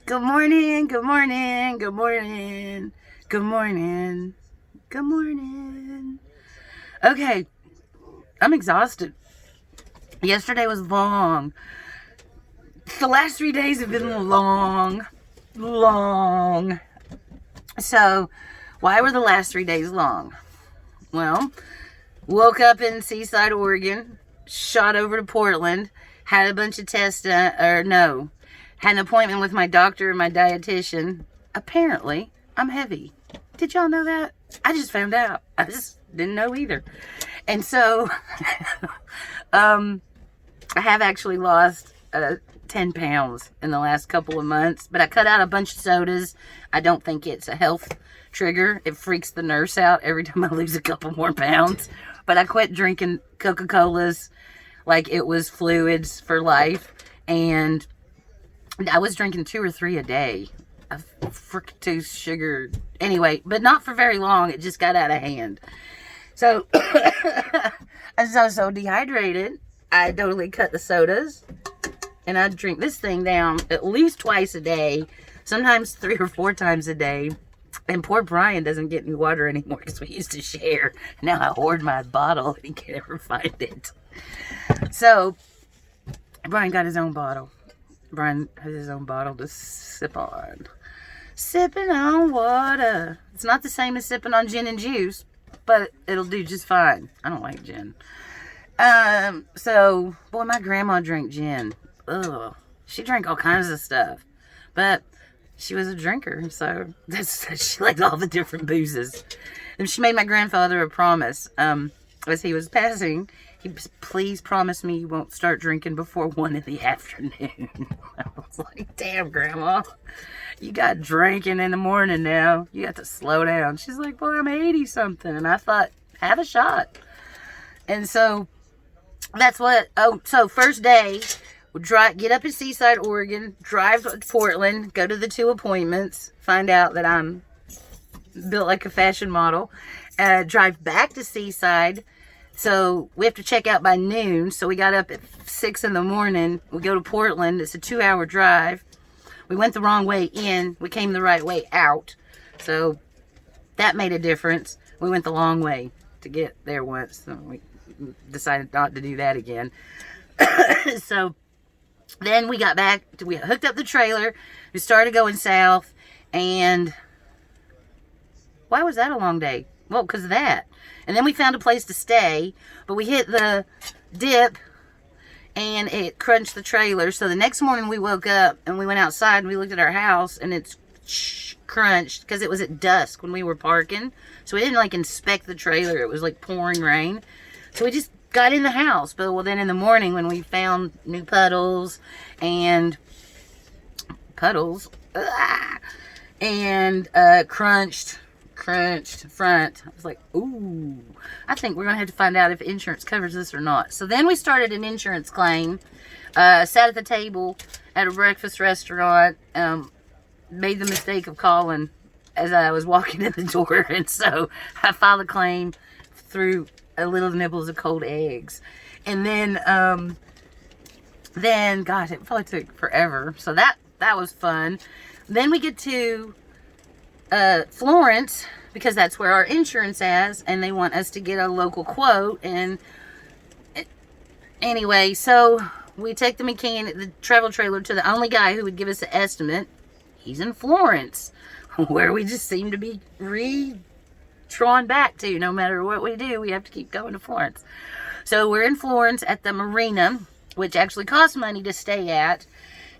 Good morning, good morning, good morning, good morning, good morning. Okay, I'm exhausted. Yesterday was long. The last 3 days have been long. So, why were the last 3 days long? Well, woke up in Seaside, Oregon, shot over to Portland, had a bunch of tests done, had an appointment with my doctor and my dietitian. Apparently, I'm heavy. Did y'all know that? I just found out. I just didn't know either. And so, I have actually lost 10 pounds in the last couple of months, but I cut out a bunch of sodas. I don't think it's a health trigger. It freaks the nurse out every time I lose a couple more pounds. But I quit drinking Coca-Colas like it was fluids for life, and I was drinking 2 or 3 a day of fructose sugar. Anyway, but not for very long. It just got out of hand. So, I was so dehydrated, I totally cut the sodas. And I drink this thing down at least twice a day, sometimes 3 or 4 times a day. And poor Brian doesn't get any water anymore because we used to share. Now I hoard my bottle and he can't ever find it. So, Brian got his own bottle. Brian has his own bottle to sip on. Sipping on water. It's not the same as sipping on gin and juice, but it'll do just fine. I don't like gin. So, boy, my grandma drank gin. Ugh. She drank all kinds of stuff. But she was a drinker, so she liked all the different boozes. And she made my grandfather a promise. As he was passing, he please promise me you won't start drinking before 1 in the afternoon. I was like, damn, Grandma, you got drinking in the morning now. You got to slow down. She's like, well, I'm 80 something. And I thought, have a shot. And so that's what, so first day, we'll get up in Seaside, Oregon, drive to Portland, go to the 2 appointments, find out that I'm built like a fashion model, drive back to Seaside. So we have to check out by noon. So we got up at 6 in the morning. We go to Portland. It's a 2-hour drive. We went the wrong way in. We came the right way out. So that made a difference. We went the long way to get there once. So we decided not to do that again. So then we got back. We hooked up the trailer. We started going south. And why was that a long day? Well, because of that. And then we found a place to stay, but we hit the dip and it crunched the trailer. So the next morning we woke up and we went outside and we looked at our house and it's crunched because it was at dusk when we were parking. So we didn't like inspect the trailer. It was like pouring rain. So we just got in the house. But well, then in the morning when we found new puddles and crunched front. I was like, ooh, I think we're going to have to find out if insurance covers this or not. So then we started an insurance claim, sat at the table at a breakfast restaurant, made the mistake of calling as I was walking in the door. And so I filed a claim through a little nibbles of cold eggs. And then gosh, it probably took forever. So that was fun. Then we get to Florence, because that's where our insurance is, and they want us to get a local quote. And anyway, so we take the travel trailer to the only guy who would give us an estimate. He's in Florence, where we just seem to be drawn back to. No matter what we do, we have to keep going to Florence. So we're in Florence at the marina, which actually costs money to stay at,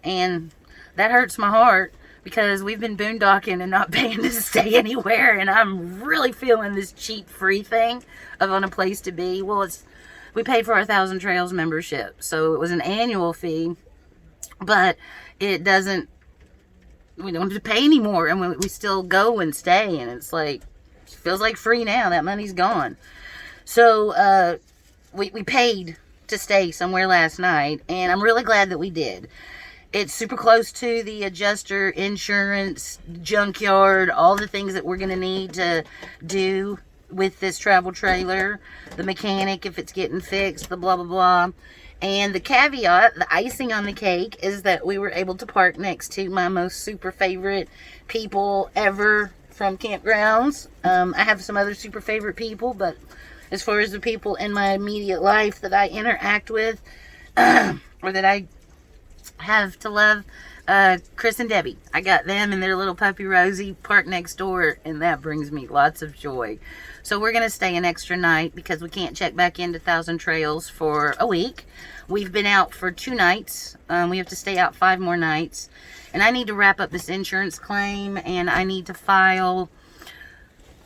and that hurts my heart, because we've been boondocking and not paying to stay anywhere, and I'm really feeling this cheap free thing of on a place to be. Well, we paid for our 1,000 Trails membership, so it was an annual fee, but we don't have to pay anymore, and we still go and stay, and it's like, it feels like free now. That money's gone. So we paid to stay somewhere last night, and I'm really glad that we did. It's super close to the adjuster, insurance, junkyard, all the things that we're going to need to do with this travel trailer. The mechanic, if it's getting fixed, the blah, blah, blah. And the caveat, the icing on the cake, is that we were able to park next to my most super favorite people ever from campgrounds. I have some other super favorite people, but as far as the people in my immediate life that I interact with, or that I have to love, Chris and Debbie. I got them and their little puppy Rosie parked next door, and that brings me lots of joy. So we're going to stay an extra night because we can't check back into Thousand Trails for a week. We've been out for 2 nights. We have to stay out 5 more nights. And I need to wrap up this insurance claim, and I need to file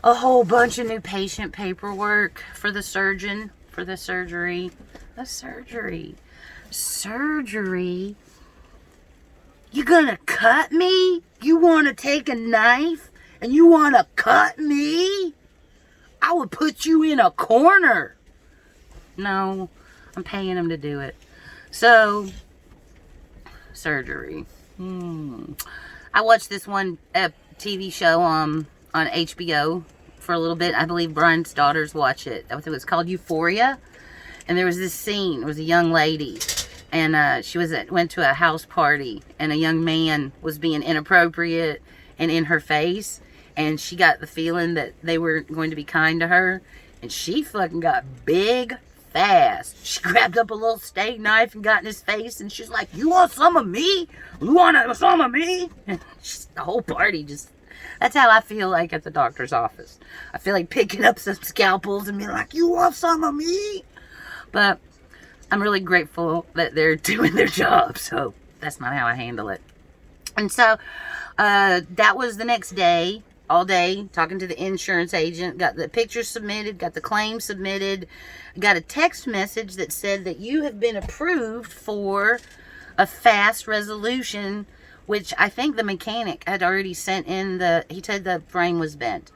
a whole bunch of new patient paperwork for the surgeon, for the surgery. The surgery. Surgery? You gonna cut me? You wanna take a knife and you wanna cut me? I would put you in a corner. No, I'm paying him to do it. So, surgery. I watched this one TV show on HBO for a little bit. I believe Brian's daughters watch it. It was called Euphoria. And there was this scene. It was a young lady. And she went to a house party. And a young man was being inappropriate and in her face. And she got the feeling that they were going to be kind to her. And she fucking got big fast. She grabbed up a little steak knife and got in his face. And she's like, you want some of me? You want some of me? And the whole party just... That's how I feel like at the doctor's office. I feel like picking up some scalpels and being like, you want some of me? But I'm really grateful that they're doing their job. So that's not how I handle it. And so that was the next day. All day, talking to the insurance agent, got the pictures submitted, got the claim submitted, got a text message that said that you have been approved for a fast resolution, which I think the mechanic had already sent in he said the frame was bent.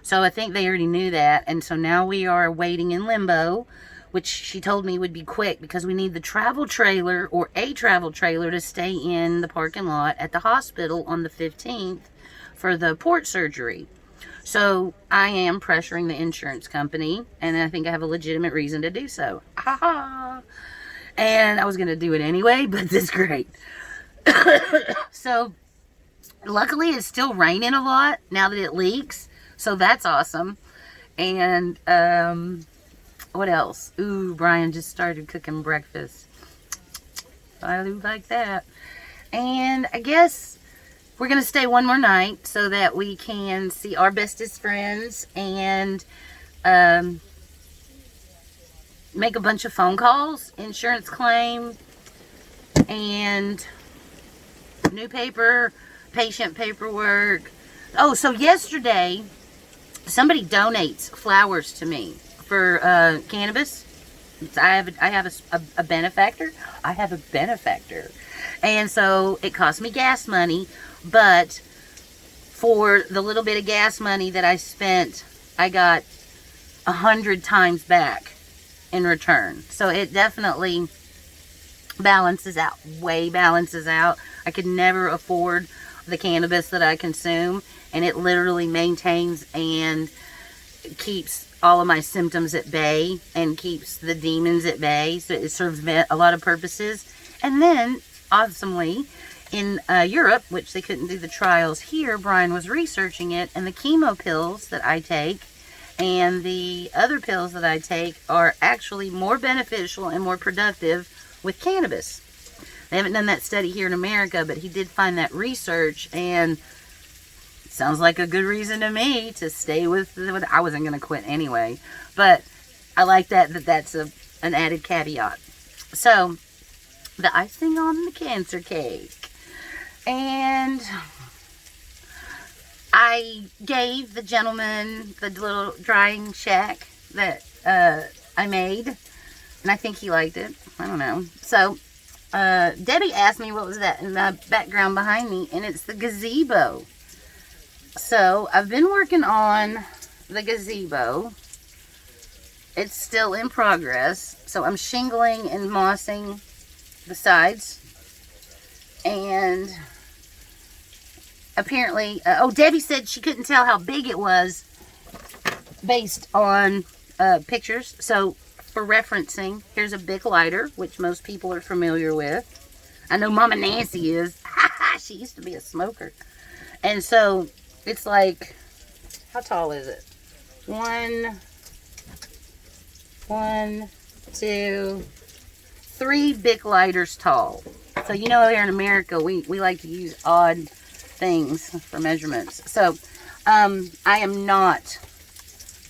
So I think they already knew that, and so now we are waiting in limbo, which she told me would be quick because we need the travel trailer or a travel trailer to stay in the parking lot at the hospital on the 15th. For the port surgery. So I am pressuring the insurance company, and I think I have a legitimate reason to do so. And I was going to do it anyway, but this is great. So luckily it's still raining a lot now that it leaks, so that's awesome. And what else? Ooh, Brian just started cooking breakfast. I do like that. And I guess we're going to stay one more night so that we can see our bestest friends and make a bunch of phone calls, insurance claim, and new paper, patient paperwork. Oh, so yesterday, somebody donates flowers to me for cannabis. I have a benefactor. I have a benefactor. And so it cost me gas money. But for the little bit of gas money that I spent, I got 100 times back in return. So it definitely balances out, way balances out. I could never afford the cannabis that I consume, and it literally maintains and keeps all of my symptoms at bay and keeps the demons at bay. So it serves a lot of purposes. And then, awesomely, in Europe, which they couldn't do the trials here, Brian was researching it, and the chemo pills that I take and the other pills that I take are actually more beneficial and more productive with cannabis. They haven't done that study here in America, but he did find that research, and it sounds like a good reason to me to stay with I wasn't going to quit anyway, but I like that's an added caveat. So, the icing on the cancer cake. And I gave the gentleman the little drying shack that I made, and I think he liked it. I don't know. So Debbie asked me what was that in the background behind me, and it's the gazebo. So I've been working on the gazebo. It's still in progress. So I'm shingling and mossing the sides, and apparently, Debbie said she couldn't tell how big it was based on pictures. So for referencing, here's a big lighter, which most people are familiar with. I know Mama Nancy is. She used to be a smoker. And so it's like, how tall is it? One, two, 3 big lighters tall. So you know here in America, we like to use odd things for measurements. So I am not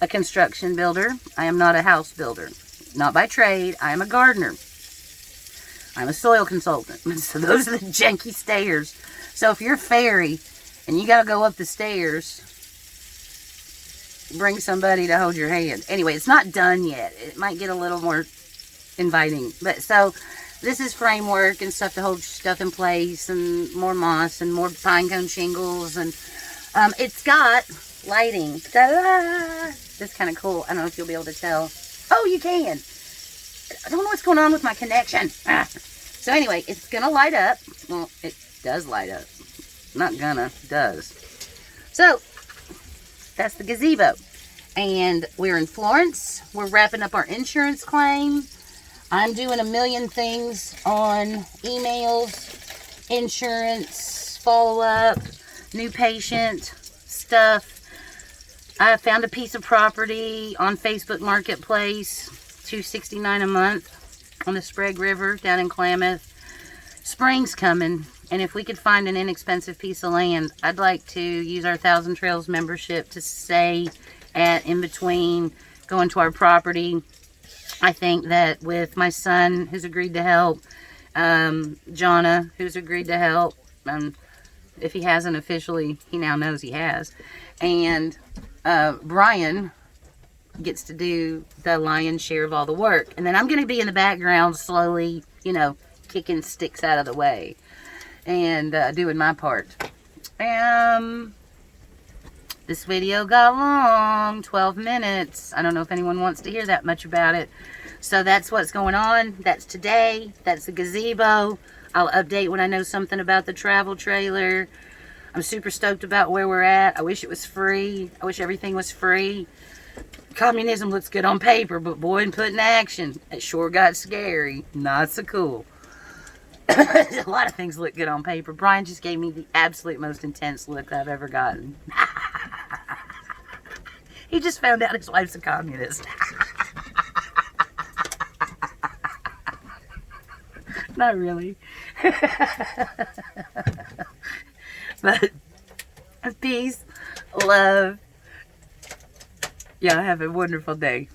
a construction builder. I am not a house builder. Not by trade. I am a gardener. I'm a soil consultant. So those are the janky stairs. So if you're a fairy and you got to go up the stairs, bring somebody to hold your hand. Anyway, it's not done yet. It might get a little more inviting. But so this is framework and stuff to hold stuff in place, and more moss and more pine cone shingles. And it's got lighting. Ta-da! That's kind of cool. I don't know if you'll be able to tell. Oh, you can. I don't know what's going on with my connection. So anyway, it's going to light up. Well, it does light up. Not gonna, does. So, that's the gazebo. And we're in Florence. We're wrapping up our insurance claim. I'm doing a million things on emails, insurance, follow-up, new patient stuff. I found a piece of property on Facebook Marketplace, $269 a month on the Sprague River down in Klamath. Spring's coming, and if we could find an inexpensive piece of land, I'd like to use our Thousand Trails membership to stay at in between going to our property. I think that with my son, who's agreed to help, Jonna, who's agreed to help, if he hasn't officially, he now knows he has, and Brian gets to do the lion's share of all the work. And then I'm going to be in the background slowly, you know, kicking sticks out of the way and doing my part. This video got long, 12 minutes. I don't know if anyone wants to hear that much about it. So that's what's going on. That's today. That's the gazebo. I'll update when I know something about the travel trailer. I'm super stoked about where we're at. I wish it was free. I wish everything was free. Communism looks good on paper, but boy, in put in action, it sure got scary. Not so cool. A lot of things look good on paper. Brian just gave me the absolute most intense look I've ever gotten. He just found out his wife's a communist. Not really. But peace, love. Y'all have a wonderful day.